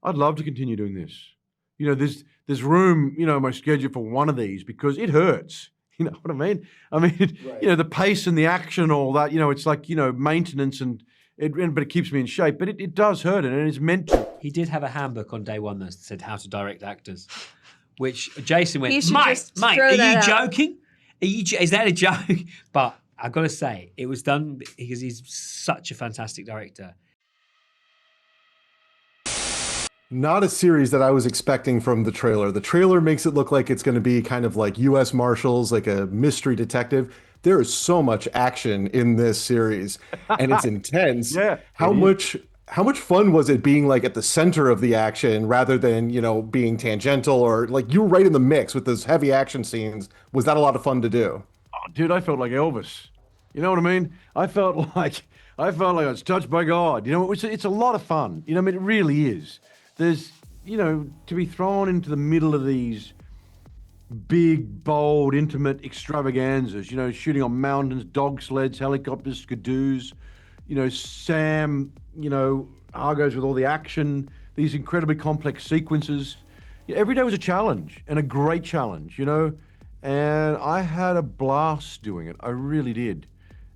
I'd love to continue doing this. There's room, in my schedule for one of these because it hurts. You know what I mean? Right. The pace and the action, and all that. It's like maintenance but it keeps me in shape. But it does hurt, and it's meant to. He did have a handbook on day one that said how to direct actors, which Jason went, He should mate, just mate, throw are that you out." joking? Is that a joke? But I've got to say, it was done because he's such a fantastic director. Not a series that I was expecting from the trailer. The trailer makes it look like it's going to be kind of like U.S. Marshals, like a mystery detective. There is so much action in this series, and it's intense. Yeah, How it is. much fun was it being like at the center of the action rather than, being tangential, or like you were right in the mix with those heavy action scenes? Was that a lot of fun to do? Oh, dude, I felt like Elvis. You know what I mean? I felt like I was touched by God. It's a lot of fun. It really is. There's, to be thrown into the middle of these big, bold, intimate extravaganzas, shooting on mountains, dog sleds, helicopters, skidoos, Sam, Argos with all the action, these incredibly complex sequences. Yeah, every day was a challenge, and a great challenge, and I had a blast doing it. I really did.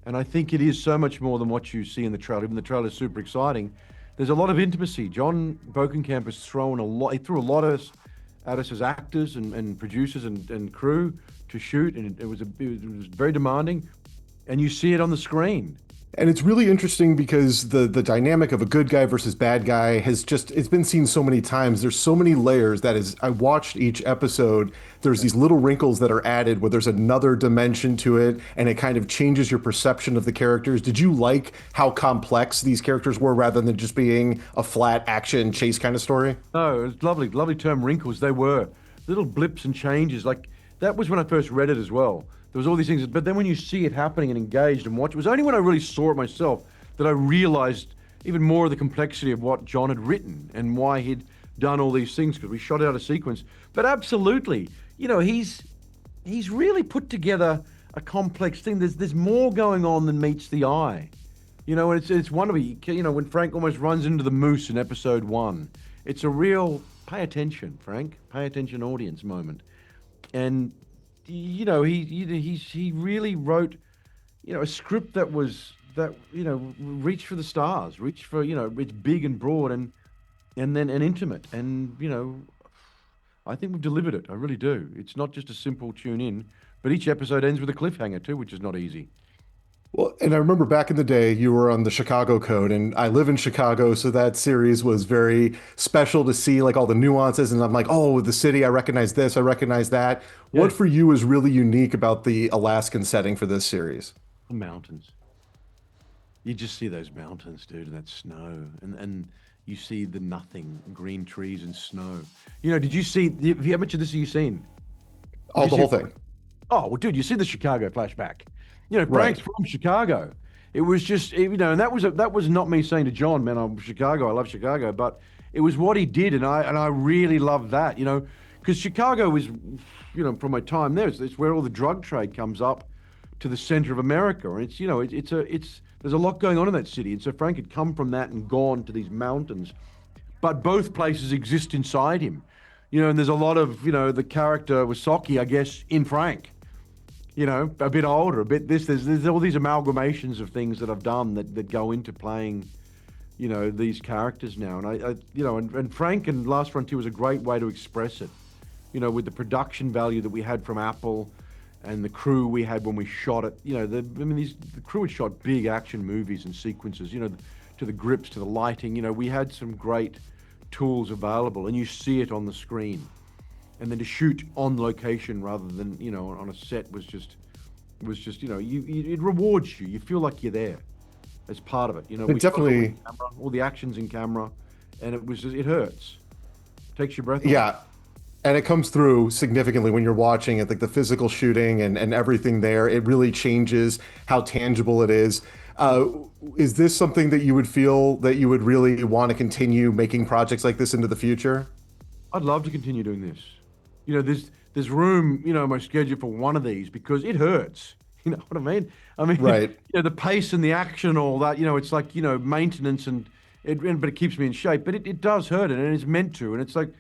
And I think it is so much more than what you see in the trailer. Even the trailer is super exciting. There's a lot of intimacy. John Bokenkamp has thrown a lot. He threw a lot at us as actors and producers and crew to shoot, and it was very demanding. And you see it on the screen. And it's really interesting because the dynamic of a good guy versus bad guy it's been seen so many times. There's so many layers I watched each episode. There's these little wrinkles that are added where there's another dimension to it, and it kind of changes your perception of the characters. Did you like how complex these characters were rather than just being a flat action chase kind of story? No, it's lovely, lovely term, wrinkles. They were little blips and changes. Like that was when I first read it as well. There was all these things, but then when you see it happening and engaged and watch, it was only when I really saw it myself that I realized even more of the complexity of what John had written and why he'd done all these things, because we shot out a sequence. But absolutely, he's really put together a complex thing. There's more going on than meets the eye. And it's wonderful. When Frank almost runs into the moose in episode 1, it's a real pay attention, Frank, pay attention audience moment. And he really wrote, a script that reached for the stars, it's big and broad and intimate. And, I think we've delivered it. I really do. It's not just a simple tune in, but each episode ends with a cliffhanger too, which is not easy. Well, and I remember back in the day, you were on the Chicago Code, and I live in Chicago, so that series was very special to see, like all the nuances. And I'm like, oh, the city, I recognize this, I recognize that. Yeah. What for you is really unique about the Alaskan setting for this series? The mountains. You just see those mountains, dude, and that snow, and you see the nothing, green trees and snow. Did you see? How much of this have you seen? Oh, the whole thing. Oh, well, dude, you see the Chicago flashback. Frank's Right. from Chicago. It was just, and that was not me saying to John, man, I'm Chicago, I love Chicago, but it was what he did, and I really loved that, because Chicago is, from my time there, it's where all the drug trade comes up to the center of America, and there's a lot going on in that city, and so Frank had come from that and gone to these mountains, but both places exist inside him, and there's a lot of, the character was Saki, I guess, in Frank. A bit older, a bit this. There's all these amalgamations of things that I've done that go into playing, these characters now. And and Frank and Last Frontier was a great way to express it, with the production value that we had from Apple, and the crew we had when we shot it. The crew had shot big action movies and sequences. To the grips, to the lighting. We had some great tools available, and you see it on the screen. And then to shoot on location rather than on a set was just it rewards you. You feel like you're there as part of it. We shot definitely all the actions in camera, and it hurts, takes your breath away. Yeah, and it comes through significantly when you're watching it, like the physical shooting and everything there. It really changes how tangible it is. Is this something that you would feel that you would really want to continue making projects like this into the future? I'd love to continue doing this. There's room, in my schedule for one of these because it hurts. You know what I mean? Right. The pace and the action, and all that. It's like maintenance and but it keeps me in shape. But it does hurt, and it's meant to. And it's like,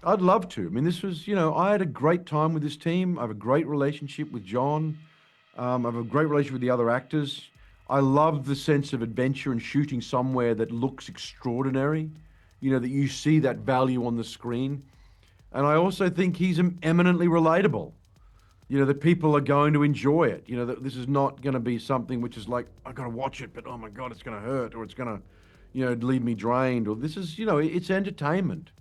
I'd love to. I mean, this was, I had a great time with this team. I have a great relationship with John. I have a great relationship with the other actors. I love the sense of adventure and shooting somewhere that looks extraordinary, that you see that value on the screen. And I also think he's eminently relatable. That people are going to enjoy it. That this is not going to be something which is like, I got to watch it, but oh my God, it's going to hurt, or it's going to, leave me drained, or this is, it's entertainment.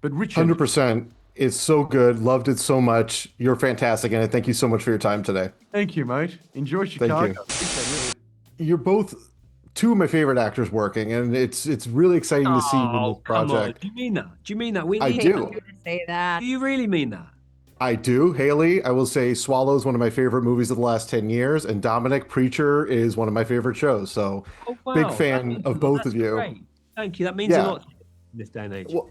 But Richard, 100%. It's so good. Loved it so much. You're fantastic, and thank you so much for your time today. Thank you, mate. Enjoy Chicago. Thank you. You're both two of my favorite actors working, and it's really exciting to see you in this Come on. project. Do you mean that? Do you mean that? I do. Say that. Do you really mean that? I do. Haley, I will say Swallow is one of my favorite movies of the last 10 years, and Dominic, Preacher is one of my favorite shows. So big fan of both of you. Great. Thank you. That means a lot in this day and age. Well,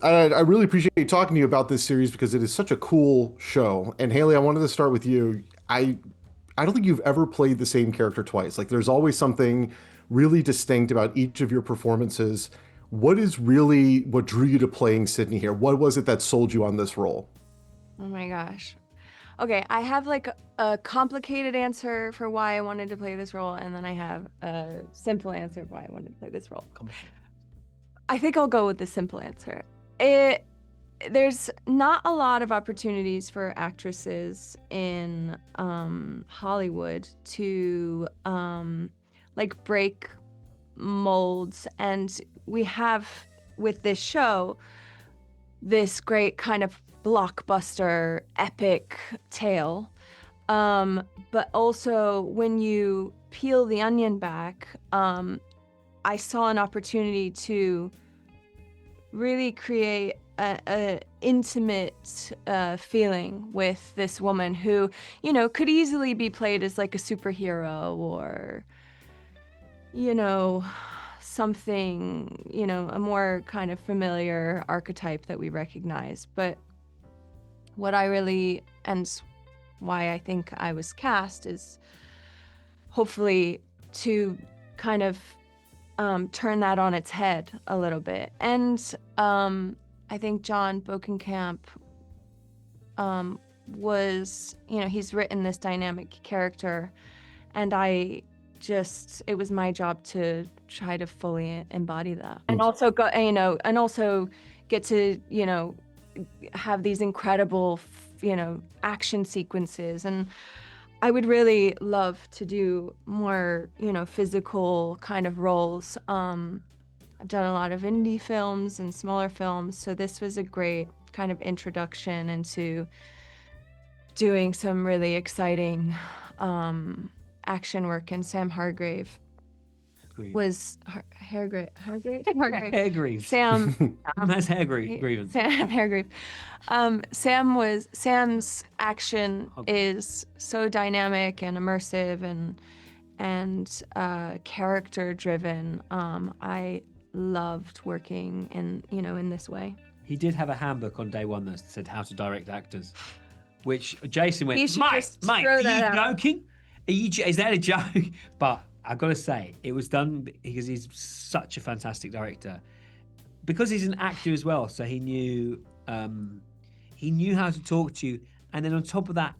I really appreciate talking to you about this series because it is such a cool show. And Haley, I wanted to start with you. I don't think you've ever played the same character twice. Like, there's always something really distinct about each of your performances. What drew you to playing Sydney here? What was it that sold you on this role? Oh my gosh. Okay, I have like a complicated answer for why I wanted to play this role, and then I have a simple answer of why I wanted to play this role. I think I'll go with the simple answer. There's not a lot of opportunities for actresses in Hollywood to like break molds, and we have with this show this great kind of blockbuster epic tale, but also when you peel the onion back, I saw an opportunity to really create a intimate feeling with this woman who, could easily be played as like a superhero or, something, a more kind of familiar archetype that we recognize. But what I really, and why I think I was cast, is hopefully to kind of turn that on its head a little bit. And I think John Bokenkamp was, he's written this dynamic character, and it was my job to try to fully embody that, and also get to, have these incredible, action sequences. And I would really love to do more, physical kind of roles. I've done a lot of indie films and smaller films, so this was a great kind of introduction into doing some really exciting action work. And Sam Hargrave was Hargrave. Sam. That's Hargrave. Sam Hargrave. Sam's action is so dynamic and immersive and character driven. I loved working in this way. He did have a handbook on day one that said how to direct actors, which Jason went, Mate, are you joking? Is that a joke? But I've got to say, it was done because he's such a fantastic director. Because he's an actor as well, so he knew how to talk to you. And then on top of that,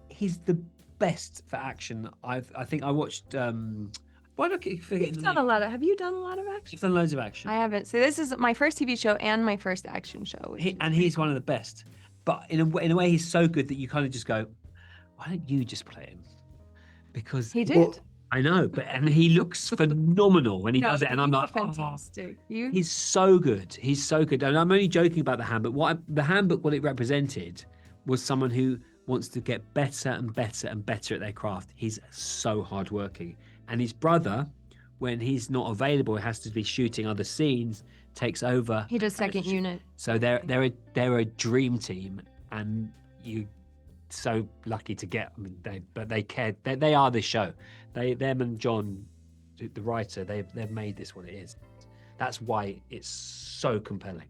he's the best for action. I think I watched. Why do I keep forgetting? Have you done a lot of action? I've done loads of action. I haven't. So this is my first TV show and my first action show. He's one of the best. But in a way, he's so good that you kind of just go, why don't you just play him? Because he did. Well, I know, and he looks phenomenal when he does it, and I'm like, fantastic. He's so good. He's so good. And I'm only joking about the handbook. What it represented was someone who wants to get better and better and better at their craft. He's so hardworking. And his brother, when he's not available, has to be shooting other scenes, takes over. He does second unit. So they're a dream team, and you so lucky to get. I mean, they cared. They are this show. Them and John, the writer, they've made this what it is. That's why it's so compelling.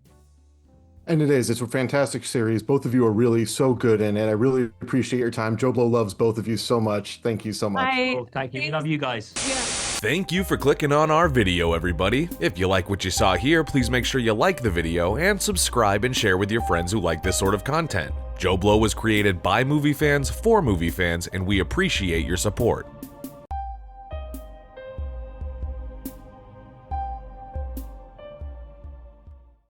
And it is. It's a fantastic series. Both of you are really so good in it. I really appreciate your time. JoBlo loves both of you so much. Thank you so much. Thank you. We love you guys. Yeah. Thank you for clicking on our video, everybody. If you like what you saw here, please make sure you like the video and subscribe and share with your friends who like this sort of content. JoBlo was created by movie fans for movie fans, and we appreciate your support.